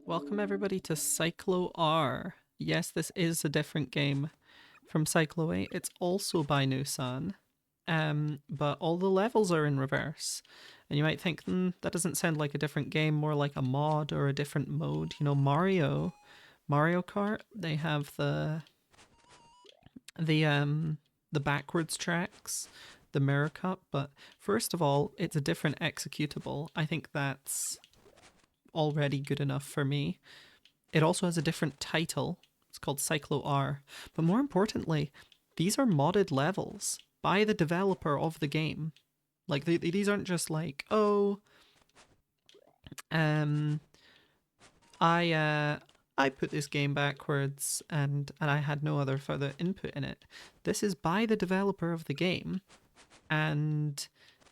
Welcome everybody to Cyclo R. Yes, this is a different game from Cyclo 8. It's also by Nusan, but all the levels are in reverse. And you might think, that doesn't sound like a different game, more like a mod or a different mode. You know, Mario Kart, they have the um the backwards tracks, the mirror cut, but first of all, it's a different executable. I think that's already good enough for me. It also has a different title. It's called Cyclo R. But more importantly, these are modded levels by the developer of the game. Like these aren't just like, oh, um, I uh, I put this game backwards and I had no other further input in it. This is by the developer of the game and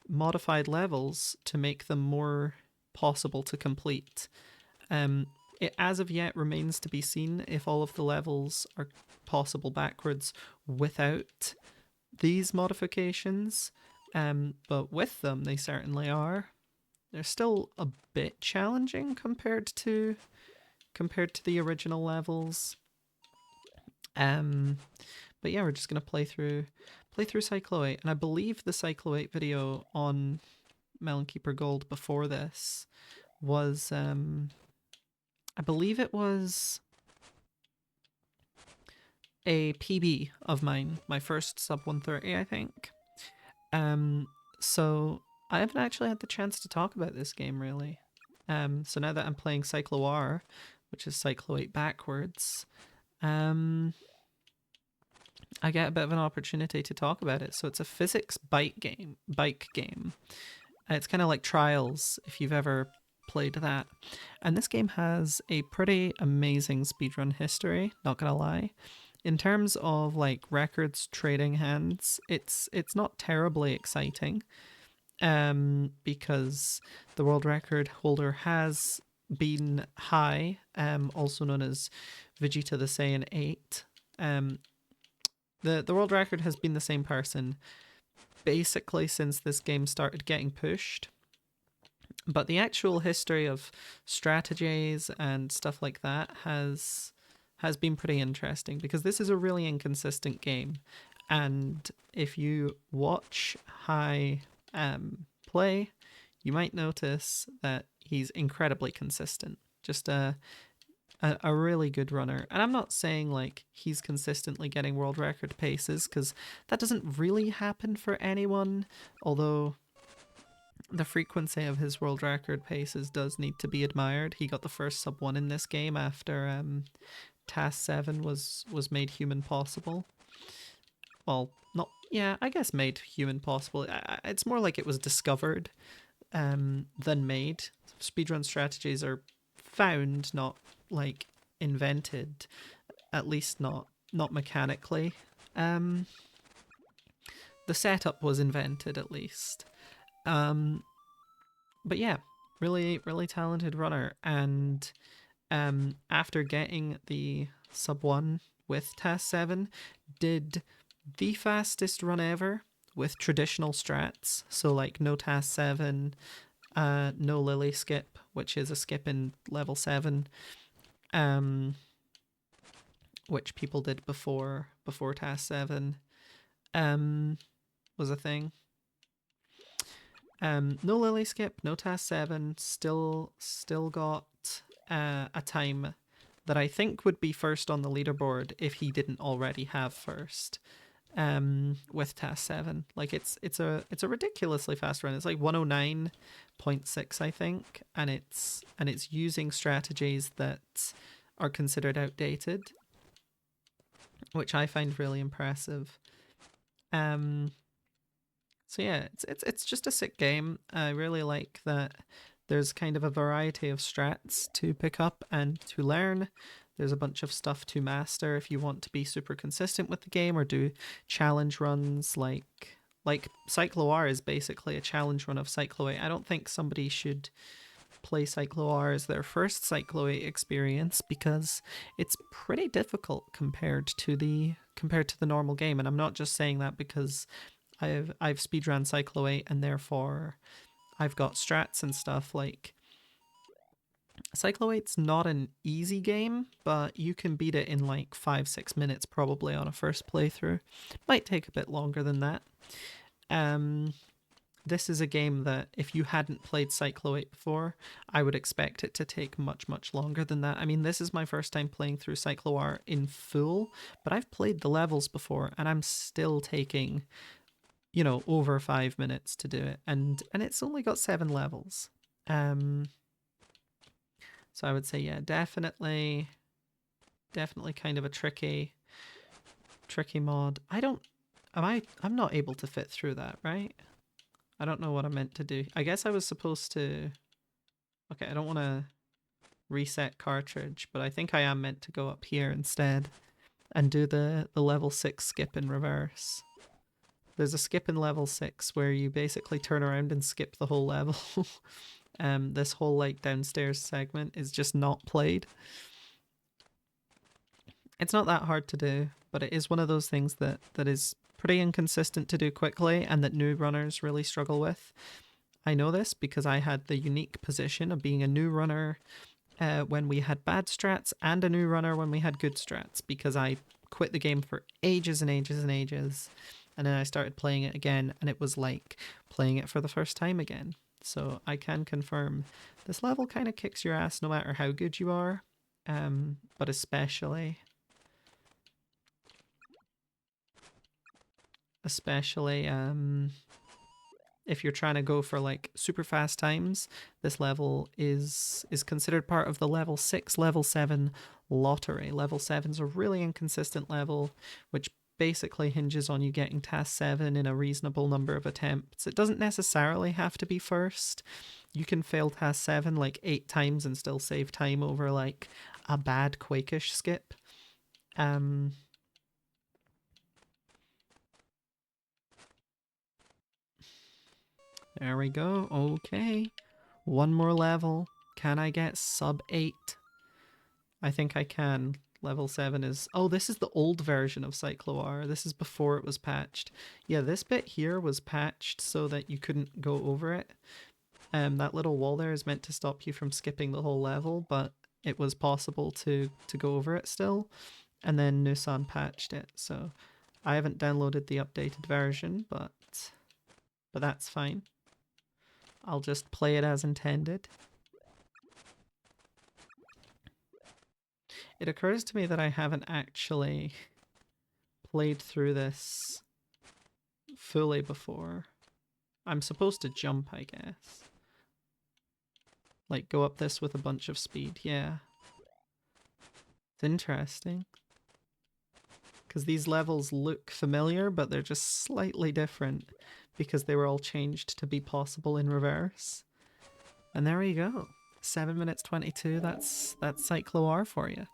modified levels to make them more possible to complete. Um, it as of yet remains to be seen if all of the levels are possible backwards without these modifications. But with them, they certainly are. They're still a bit challenging compared to the original levels. Um, but yeah, we're just gonna play through Cyclo 8, and I believe the Cyclo 8 video on Melon Keeper Gold before this was I believe it was a PB of mine, my first sub 130, I think. Um, so I haven't actually had the chance to talk about this game really. So now that I'm playing Cyclo R, which is Cyclo 8 backwards, I get a bit of an opportunity to talk about it. So it's a physics bike game. It's kind of like Trials if you've ever played that. And this game has a pretty amazing speedrun history, not gonna lie. In terms of like records trading hands, it's not terribly exciting. Because the world record holder has been high, also known as Vegeta the Saiyan 8. Um, the world record has been the same person basically since this game started getting pushed. But the actual history of strategies and stuff like that has been pretty interesting because this is a really inconsistent game. And if you watch High play, you might notice that he's incredibly consistent. Just a really good runner. And I'm not saying like he's consistently getting world record paces because that doesn't really happen for anyone, although the frequency of his world record paces does need to be admired. He got the first sub 1 in this game after TAS 7 was made human possible. Well, not yeah, I guess made human possible. It's more like it was discovered than made. Speedrun strategies are found, not like invented. At least not mechanically. Um, the setup was invented at least. Um, but yeah, really talented runner. And after getting the sub 1 with TAS 7, did the fastest run ever with traditional strats. So like no TAS 7, no Lily skip, which is a skip in level 7, um, which people did before TAS 7 was a thing. No Lily skip, no TAS 7, still got a time that I think would be first on the leaderboard if he didn't already have first. With TAS 7. Like it's a ridiculously fast run. It's like 109.6 I think, and it's using strategies that are considered outdated, which I find really impressive. Um so yeah, it's just a sick game. I really like that there's kind of a variety of strats to pick up and to learn. There's a bunch of stuff to master if you want to be super consistent with the game or do challenge runs like Cyclo R is basically a challenge run of Cyclo 8. I don't think somebody should play Cyclo R as their first Cyclo 8 experience because it's pretty difficult compared to the normal game. And I'm not just saying that because I've speedrun Cyclo 8 and therefore I've got strats and stuff. Like Cyclo 8's not an easy game, but you can beat it in like 5-6 minutes probably on a first playthrough. Might take a bit longer than that. This is a game that if you hadn't played Cyclo 8 before, I would expect it to take much, much longer than that. I mean, this is my first time playing through Cyclo-R in full, but I've played the levels before and I'm still taking, you know, over 5 minutes to do it. And it's only got 7 levels. So I would say, yeah, definitely kind of a tricky mod. I'm not able to fit through that, right? I don't know what I meant to do. I guess I was supposed to... Okay, I don't want to reset cartridge, but I think I am meant to go up here instead and do the level 6 skip in reverse. There's a skip in level 6 where you basically turn around and skip the whole level. This whole like downstairs segment is just not played. It's not that hard to do, but it is one of those things that is pretty inconsistent to do quickly and that new runners really struggle with. I know this because I had the unique position of being a new runner when we had bad strats and a new runner when we had good strats, because I quit the game for ages and ages and ages, and then I started playing it again and it was like playing it for the first time again. So I can confirm this level kind of kicks your ass no matter how good you are, but especially if you're trying to go for like super fast times, this level is considered part of the level 6, level 7 lottery. Level 7's a really inconsistent level, which basically hinges on you getting task 7 in a reasonable number of attempts. It doesn't necessarily have to be first. You can fail task 7 like 8 times and still save time over like a bad Quakish skip. There we go. Okay. One more level. Can I get sub 8? I think I can. Level 7 is... Oh, this is the old version of Cyclo-R. This is before it was patched. Yeah, this bit here was patched so that you couldn't go over it. That little wall there is meant to stop you from skipping the whole level, but it was possible to go over it still. And then Nusan patched it, so I haven't downloaded the updated version, but that's fine. I'll just play it as intended. It occurs to me that I haven't actually played through this fully before. I'm supposed to jump, I guess. Like, go up this with a bunch of speed, yeah. It's interesting. Because these levels look familiar, but they're just slightly different because they were all changed to be possible in reverse. And there we go. 7 minutes 22, that's Cyclo-R for you.